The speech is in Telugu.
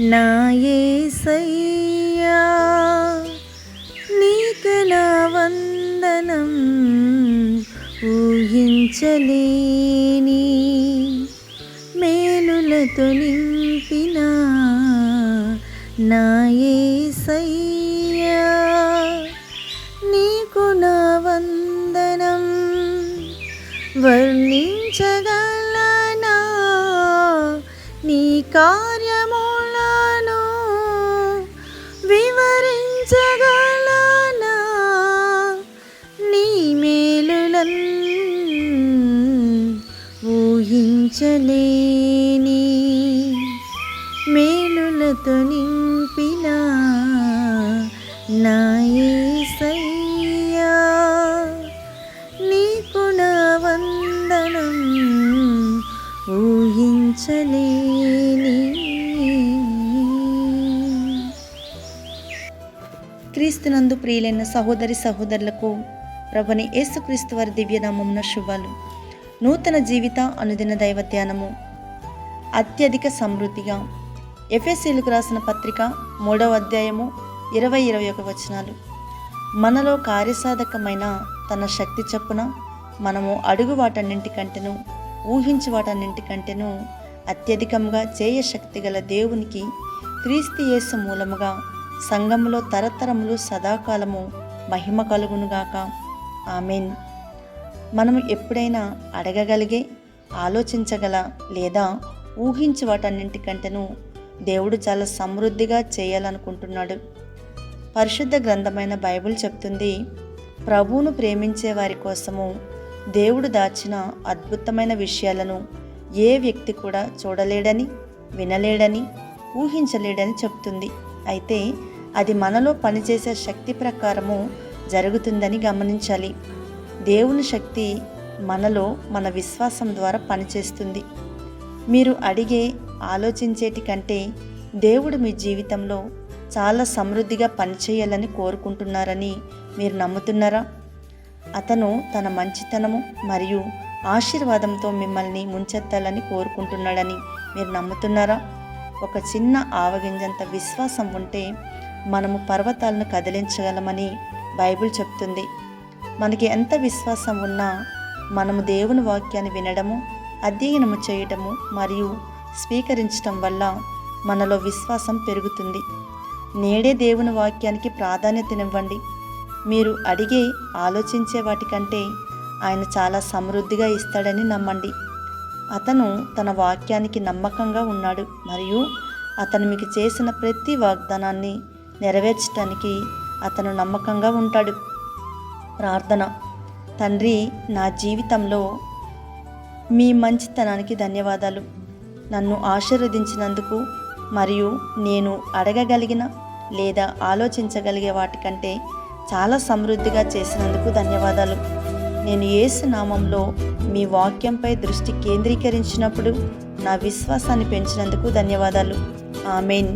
నా యేసయ్యా నీకు నా వందనం, ఊహించలేని మేలులతో నింపిన నా యేసయ్యా నీకు నా వందనం. వర్ణించగలనా నీ కార్యములను, వివరించగలనా నీ మేలులను, ఊహించలేని మేలులతో నింపిన నా యేసయ్యా నీకు నా వందనం, ఊహించలేని. క్రీస్తునందు ప్రియులైన సహోదరి సహోదరులకు ప్రభుని యేసుక్రీస్తు వారి దివ్యనామమున శుభాలు. నూతన జీవిత అనుదిన దైవ ధ్యానము. అత్యధిక సమృద్ధిగా. ఎఫెసీయులకు రాసిన పత్రిక 3వ అధ్యాయము 20-21 వచనాలు. మనలో కార్యసాధకమైన తన శక్తి చొప్పున మనము అడుగు వాటన్నింటికంటేను ఊహించు వాటన్నింటికంటేను అత్యధికంగా శక్తి గల దేవునికి క్రీస్తు యేసు మూలముగా సంఘములో తరతరములు సదాకాలము మహిమ కలుగునుగాక. ఆమేన్. మనము ఎప్పుడైనా అడగగలిగే, ఆలోచించగల లేదా ఊహించు వాటన్నింటికంటేను దేవుడు చాలా సమృద్ధిగా చేయాలనుకుంటున్నాడు. పరిశుద్ధ గ్రంథమైన బైబిల్ చెప్తుంది, ప్రభువును ప్రేమించే వారి కోసము దేవుడు దాచిన అద్భుతమైన విషయాలను ఏ వ్యక్తి కూడా చూడలేడని, వినలేడని, ఊహించలేడని చెప్తుంది. అయితే అది మనలో పనిచేసే శక్తి ప్రకారము జరుగుతుందని గమనించాలి. దేవుని శక్తి మనలో మన విశ్వాసం ద్వారా పనిచేస్తుంది. మీరు అడిగే, ఆలోచించేటి కంటే దేవుడు మీ జీవితంలో చాలా సమృద్ధిగా పనిచేయాలని కోరుకుంటున్నారని మీరు నమ్ముతున్నారా? అతను తన మంచితనము మరియు ఆశీర్వాదంతో మిమ్మల్ని ముంచెత్తాలని కోరుకుంటున్నాడని మీరు నమ్ముతున్నారా? ఒక చిన్న ఆవగింజంత విశ్వాసం ఉంటే మనము పర్వతాలను కదిలించగలమని బైబిల్ చెప్తుంది. మనకి ఎంత విశ్వాసం ఉన్నా మనము దేవుని వాక్యాన్ని వినడము, అధ్యయనము చేయటము మరియు స్వీకరించటం వల్ల మనలో విశ్వాసం పెరుగుతుంది. నేడే దేవుని వాక్యానికి ప్రాధాన్యతనివ్వండి. మీరు అడిగే, ఆలోచించే వాటికంటే ఆయన చాలా సమృద్ధిగా ఇస్తాడని నమ్మండి. అతను తన వాక్యానికి నమ్మకంగా ఉన్నాడు మరియు అతను మీకు చేసిన ప్రతి వాగ్దానాన్ని నెరవేర్చడానికి అతను నమ్మకంగా ఉంటాడు. ప్రార్థన. తండ్రి, నా జీవితంలో మీ మంచితనానికి ధన్యవాదాలు. నన్ను ఆశీర్వదించినందుకు మరియు నేను అడగగలిగిన లేదా ఆలోచించగలిగే వాటికంటే చాలా సమృద్ధిగా చేసినందుకు ధన్యవాదాలు. నేను యేసు నామంలో మీ వాక్యంపై దృష్టి కేంద్రీకరించినప్పుడు నా విశ్వాసాన్ని పెంచినందుకు ధన్యవాదాలు. ఆమేన్.